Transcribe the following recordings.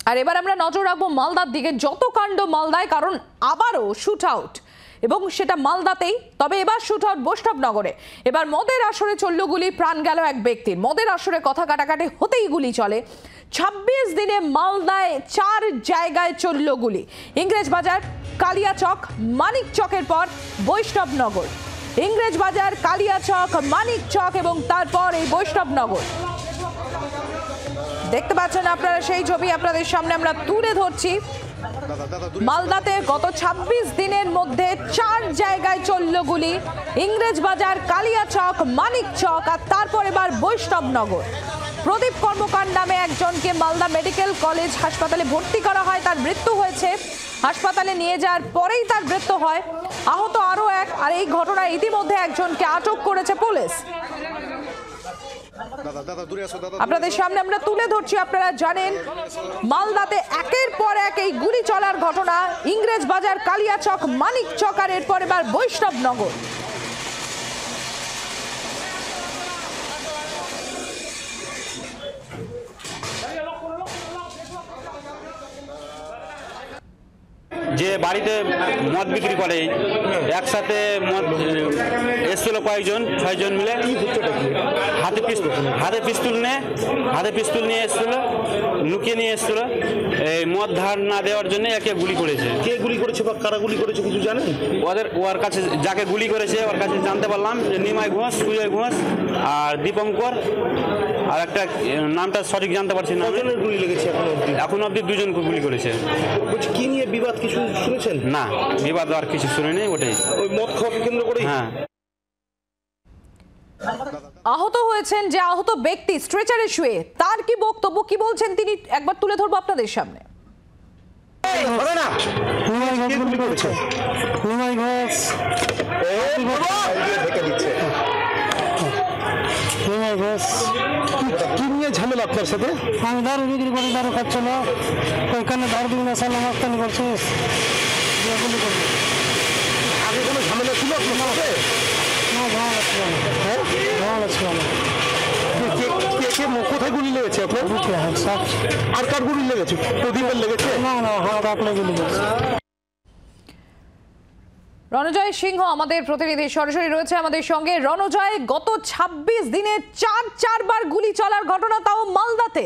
আর এবার আমরা নজর রাখবো মালদার দিকে। যত কাণ্ড মালদায়, কারণ আবারও শুট আউট, এবং সেটা মালদাতেই। তবে এবার শুট আউট বৈষ্ণবনগরে। এবার মদের আসরে চলল গুলি, প্রাণ গেল এক ব্যক্তির। মদের আসরে কথা কাটাকাটি হতেই গুলি চলে। 26 দিনে মালদায় 4 জায়গায় চলল গুলি। ইংরেজবাজার, কালিয়াচক, মানিক চকের পর বৈষ্ণবনগর। ইংরেজবাজার, কালিয়াচক, মানিক চক এবং তারপর এই বৈষ্ণবনগর। দেখতে পাচ্ছেন আপনারা সেই ছবি আপনাদের সামনে আমরা তুলে ধরছি। মালদাতে গত 26 দিনের মধ্যে 4 জায়গায় চলল গুলি। ইংরেজবাজার, কালিয়াচক, মানিক চক আর তারপর এবার বৈষ্ণবনগর। প্রদীপ কর্মকার নামে একজনকে মালদা মেডিকেল কলেজ হাসপাতালে ভর্তি করা হয়। তার মৃত্যু হয়েছে। হাসপাতালে নিয়ে যাওয়ার পরেই তার মৃত্যু হয়। আহত আরো এক। আর এই ঘটনায় ইতিমধ্যে একজনকে আটক করেছে পুলিশ। আপনাদের সামনে আমরা তুলে ধরছি। আপনারা জানেন মালদাতে একের পর এক এই গুলি চলার ঘটনা। ইংরেজবাজার, কালিয়াচক, মানিক চক আর এরপর এবার বৈষ্ণবনগর। যে বাড়িতে মদ বিক্রি করে একসাথে মদ এসছিল কয়েকজন, 6 জন মিলে। হাতে পিস্তুল নিয়ে এসছিল, লুকিয়ে নিয়ে এসছিল। এই মদ ধার না দেওয়ার জন্য একে গুলি করেছে। কে গুলি করেছে বা কারা গুলি করেছে কিছু জানেন? ওর কাছে যাকে গুলি করেছে ওর কাছে জানতে পারলাম যে নিমাই ঘোষ, সুজয় ঘোষ আর দীপঙ্কর, আর একটা নামটা সঠিক জানতে পারছি না। গুলি লেগেছে এখন অব্দি 2 জনকে গুলি করেছে। বলছি কি নিয়ে বিবাদ কিছু শুনেছেন? না, বিবাদ আর কিছু শুনিনি। ওটাই ওই মদ খাওয়াকে কেন্দ্র করে। হ্যাঁ। আহত হয়েছেন যে আহত ব্যক্তি স্ট্রেচারে শুয়ে, তার কি বক্তব্য, কি বলছেন তিনি একবার তুলে ধরবো আপনাদের সামনে। কি নিয়ে ঝামেলা আপনার সাথে? আমি দারু বিক্রি করি, দারু খাচ্ছিল, ওইখানে দারু বিক্রি সালাম মাস্তানি করছিস। আগে কোনো ঝামেলা ছিল আপনার সাথে? না, ঝামেলা ছিল না। ঝামেলা ছিল না। কোথায় গুলি লেগেছে আপনার? আর কার গুলি লেগেছে? প্রদীপের লেগেছে? না, আপনার গুলি লেগেছে। রণজয় সিংহ আমাদের প্রতিনিধি সরাসরি রয়েছে আমাদের সঙ্গে। রণজয়, গত 26 দিনে 4 বার গুলি চলার ঘটনা, তাও মালদাতে।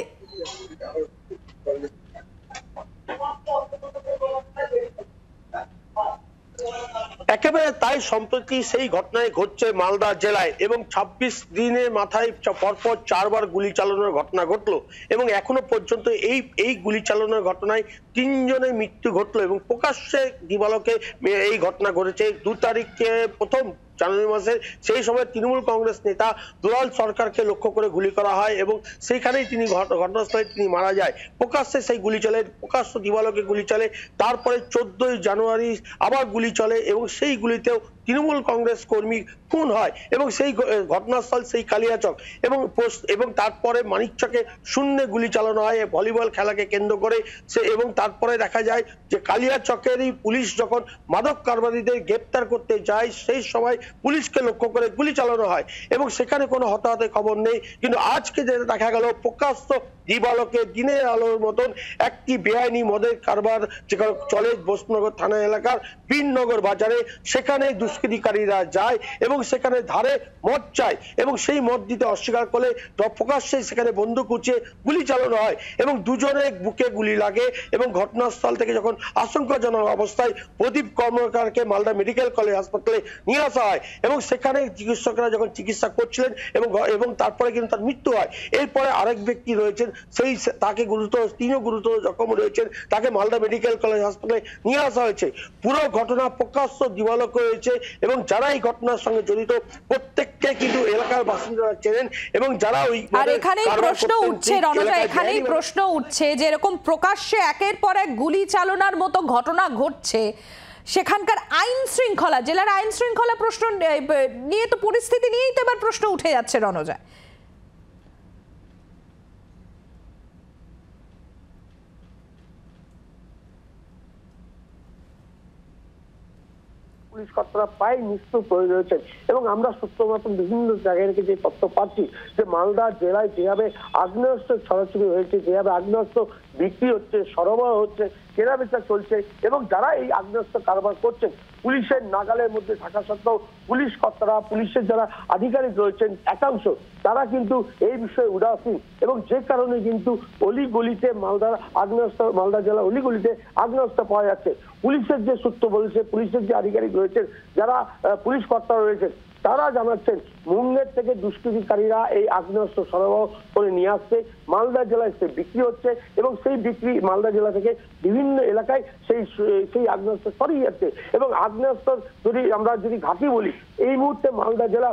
একেবারে তাই। সম্প্রতি সেই ঘটনায় ঘটছে মালদা জেলায়, এবং 26 দিনের মাথায় পরপর 4 বার গুলি চালানোর ঘটনা ঘটলো। এবং এখনো পর্যন্ত এই গুলি চালানোর ঘটনায় 3 জনের মৃত্যু ঘটলো, এবং প্রকাশ্যে দিবালোকে এই ঘটনা ঘটেছে। 2 তারিখে প্রথম জানুয়ারি মাসে, সেই সময় তৃণমূল কংগ্রেস নেতা দুলাল সরকারকে লক্ষ্য করে গুলি করা হয়, এবং সেইখানেই তিনি ঘটনাস্থলে তিনি মারা যায়। প্রকাশ্যে সেই গুলি চলে, প্রকাশ্য দিবালোকে গুলি চলে। তারপরে 14ই জানুয়ারি আবার গুলি চলে, এবং সেই গুলিতেও তৃণমূল কংগ্রেস কর্মী খুন হয়। এবং সেই ঘটনাস্থল সেই কালিয়াচক, এবং তারপরে মানিকচকে শূন্যে গুলি চালানো হয় ভলিবল খেলাকে কেন্দ্র করে। এবং তারপরে দেখা যায় যে কালিয়াচকেরই পুলিশ যখন মাদক কারবারিদের গ্রেপ্তার করতে যায়, সেই সময় পুলিশকে লক্ষ্য করে গুলি চালানো হয়, এবং সেখানে কোনো হতাহতের খবর নেই। কিন্তু আজকে যেটা দেখা গেল, প্রকাশ্য দিবালোকে দিনের আলোর মতন একটি বেআইনি মদের কারবার যেখানে চলে বৈষ্ণবনগর থানা এলাকার বীরনগর বাজারে, সেখানে দুষ্কৃতিকারীরা যায় এবং সেখানে ধারে মদ চায়, এবং সেই মদ দিতে অস্বীকার করলে প্রকাশ্যে সেখানে বন্দুক উঁচিয়ে গুলি চালানো হয়, এবং 2 জনের বুকে গুলি লাগে। এবং ঘটনাস্থল থেকে যখন আশঙ্কাজনক অবস্থায় প্রদীপ কর্মকারকে মালদা মেডিকেল কলেজ হাসপাতালে নিয়ে আসা হয়, এবং সেখানে চিকিৎসকরা যখন চিকিৎসা করছিলেন এবং তারপরে কিন্তু তার মৃত্যু হয়। এরপরে আরেক ব্যক্তি রয়েছেন, তাকে তিনিও গুরুতর জখম রয়েছেন, তাকে মালদা মেডিকেল কলেজ হাসপাতালে নিয়ে আসা হয়েছে। পুরো ঘটনা প্রকাশ্য দিবালোকে হয়েছে, এবং যারা এই ঘটনার সঙ্গে জড়িত প্রত্যেককে কিন্তু এলাকার বাসিন্দারা চেনেন, এবং যারা ওই আর এখানেই প্রশ্ন উঠছে রণজয়, এখানেই প্রশ্ন উঠছে যে এরকম প্রকাশ্যে একের পর এক গুলি চালনার মতো ঘটনা ঘটছে, সেখানকার আইন শৃঙ্খলা, জেলার আইন শৃঙ্খলা প্রশ্ন নিয়ে তো, পরিস্থিতি নিয়েই তো এবার প্রশ্ন উঠে যাচ্ছে রণজয়। পুলিশ কর্তারা প্রায় নিশ্চুপ হয়ে রয়েছেন, এবং আমরা সূত্র মতন বিভিন্ন জায়গায় থেকে যে তথ্য পাচ্ছি যে মালদা জেলায় যেভাবে আগ্নেয়াস্ত্র ছড়াছড়ি হয়েছে, যেভাবে আগ্নেয়াস্ত্র বিক্রি হচ্ছে, সরবরাহ হচ্ছে, কেনাবেচা চলছে এবং যারা এই আগ্নেয়াস্ত্র কারবার করছেন পুলিশের নাগালের মধ্যে থাকা সত্ত্বেও পুলিশ কর্তারা, পুলিশের যারা আধিকারিক রয়েছেন একাংশ, তারা কিন্তু এই বিষয়ে উদাসীন এবং যে কারণে কিন্তু অলিগলিতে মালদা জেলা অলিগলিতে আগ্নেয়াস্ত্র পাওয়া যাচ্ছে। পুলিশের যে সূত্র বলছে, পুলিশের যে আধিকারিক রয়েছেন, যারা পুলিশ কর্তারা রয়েছেন, তারা জানাচ্ছেন মুঙ্গের থেকে দুষ্কৃতিকারীরা এই আগ্নেয়াস্ত্র সরবরাহ করে নিয়ে আসছে, মালদা জেলায় সে বিক্রি হচ্ছে এবং সেই বিক্রি মালদা জেলা থেকে বিভিন্ন এলাকায় সেই আগ্নেয়াস্ত্র ছড়িয়ে যাচ্ছে। এবং আগ্নেয়াস্ত্র আমরা যদি ঘাঁটি বলি, এই মুহূর্তে মালদা জেলা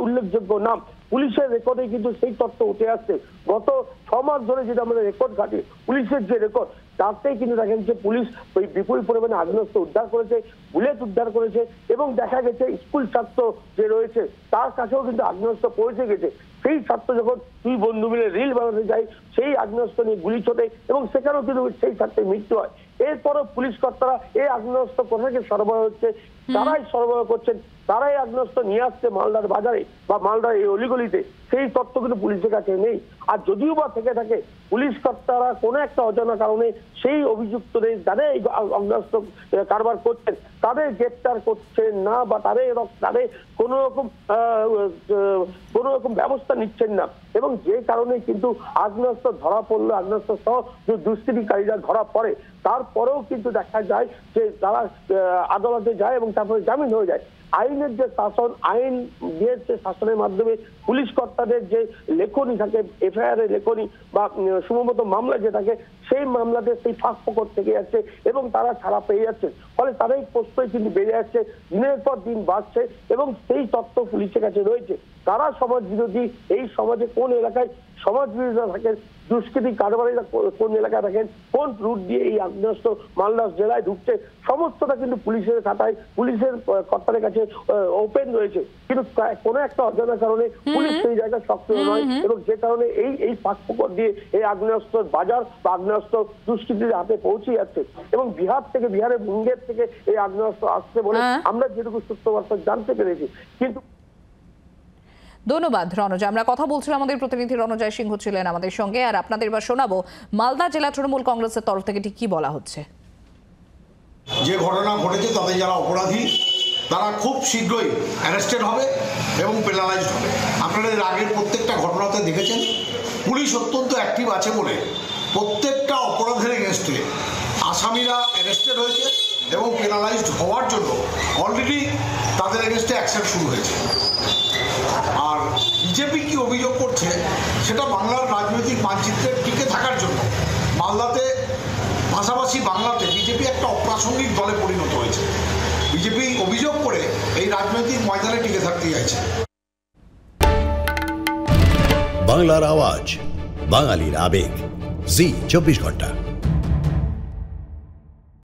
উল্লেখযোগ্য নাম, পুলিশের রেকর্ডে কিন্তু সেই তথ্য উঠে আসছে। গত 6 মাস ধরে যদি আমরা রেকর্ড ঘাঁটি, পুলিশের যে রেকর্ড, তাতেই কিন্তু দেখেন যে পুলিশ ওই বিপুল পরিমাণে আগ্নেয়াস্ত্র উদ্ধার করেছে, বুলেট উদ্ধার করেছে এবং দেখা গেছে স্কুল ছাত্র যে রয়েছে তার কাছেও কিন্তু আগ্নেয়াস্ত্র পৌঁছে গেছে। সেই ছাত্র যখন 2 বন্ধু মিলে রিল বানাতে যায়, সেই আগ্নেয়াস্ত্র নিয়ে গুলি ছোটে এবং সেখানেও কিন্তু সেই ছাত্রের মৃত্যু হয়। এরপরও পুলিশ কর্তারা এই আগ্নেয়াস্ত্র কোথা থেকে সরবরাহ হচ্ছে, তারাই সরবরাহ করছেন, তারাই আগ্নেয়াস্ত্র নিয়ে আসছে মালদার বাজারে বা মালদার এই অলিগলিতে, সেই তথ্য কিন্তু পুলিশের কাছে নেই। আর যদিও বা থেকে থাকে, পুলিশ কর্তারা কোনো একটা অজানা কারণে সেই অভিযুক্তদের যারা এই আগ্নেয়াস্ত্র কারবার করছেন তাদের গ্রেপ্তার করছেন না বা তাদের কোনো রকম ব্যবস্থা নিচ্ছেন না। এবং যে কারণে কিন্তু আগ্নেয়াস্ত্র ধরা পড়লো, আগ্নেয়াস্ত্র সহ যে দুষ্কৃতিকারীরা ধরা পড়ে, তারপরেও কিন্তু দেখা যায় যে তারা আদালতে যায় এবং তারপরে জামিন হয়ে যায়। আইনের যে শাসন, আইন দিয়ে যে শাসনের মাধ্যমে পুলিশ কর্তাদের যে লেখনী থাকে, এফআইআর এর লেখনী বা সম্ভবত মামলা যে থাকে, সেই মামলাতে সেই ফাঁক ফোকর থেকে যাচ্ছে এবং তারা ছাড়া পেয়ে যাচ্ছে। ফলে তারাই প্রশ্রয় কিন্তু বেড়ে যাচ্ছে, দিনের পর দিন বাড়ছে এবং সেই তথ্য পুলিশের কাছে রয়েছে। তারা সমাজ বিরোধী, এই সমাজে কোন এলাকায় সমাজ বিরোধীরা থাকেন, দুষ্কৃতি কারবারিরা কোন এলাকায় থাকেন, কোন রুট দিয়ে এই আগ্নেয়াস্ত্র মালদা জেলায় ঢুকছে, সমস্তটা কিন্তু পুলিশের খাতায়, পুলিশের কর্তাদের কাছে ওপেন রয়েছে। কিন্তু কোনো একটা অজানা কারণে পুলিশ সেই জায়গায় সক্রিয় নয় এবং যে কারণে এই ফাঁকফোকর দিয়ে এই আগ্নেয়াস্ত্র বাজার বা আগ্নেয়াস্ত্র দুষ্কৃতীদের হাতে পৌঁছে যাচ্ছে। এবং বিহারের মুঙ্গের থেকে এই আগ্নেয়াস্ত্র আসছে বলে আমরা যেটুকু সূত্রবার্তা জানতে পেরেছি। কিন্তু ধন্যবাদ রণজা। আমরা কথা বলছিলাম, আমাদের প্রতিনিধি রণজয় সিংহ ছিলেন আমাদের সঙ্গে। আর আপনাদের এবার শোনাবো মালদা জেলা তৃণমূল কংগ্রেসের তরফ থেকে ঠিক কি বলা হচ্ছে। যে ঘটনা ঘটেছে তাতে যারা অপরাধী তারা খুব শীঘ্রই অ্যারেস্টেড হবে এবং পেনালাইজড হবে। আপনারা এর আগের প্রত্যেকটা ঘটনাতে দেখেছেন পুলিশ অত্যন্ত অ্যাক্টিভ আছে বলে প্রত্যেকটা অপরাধের এগেনস্টে আসামিরা অ্যারেস্টেড হয়েছে এবং পেনালাইজড হওয়ার জন্য অলরেডি তাদের এগেনস্টে অ্যাকশন শুরু হয়েছে। আর বিজেপি কি অভিযোগ করছে সেটা বাংলার রাজনৈতিক মানচিত্রে টিকে থাকার জন্য মালদাতে পাশাপাশি বাংলাতে বিজেপি একটা অপ্রাসঙ্গিক দলে পরিণত হয়েছে। বিজেপি অভিযোগ করে এই রাজনৈতিক ময়দানে টিকে থাকতে চাইছে। বাংলার আওয়াজ, বাঙালির আবেগ, জি 24 ঘন্টা।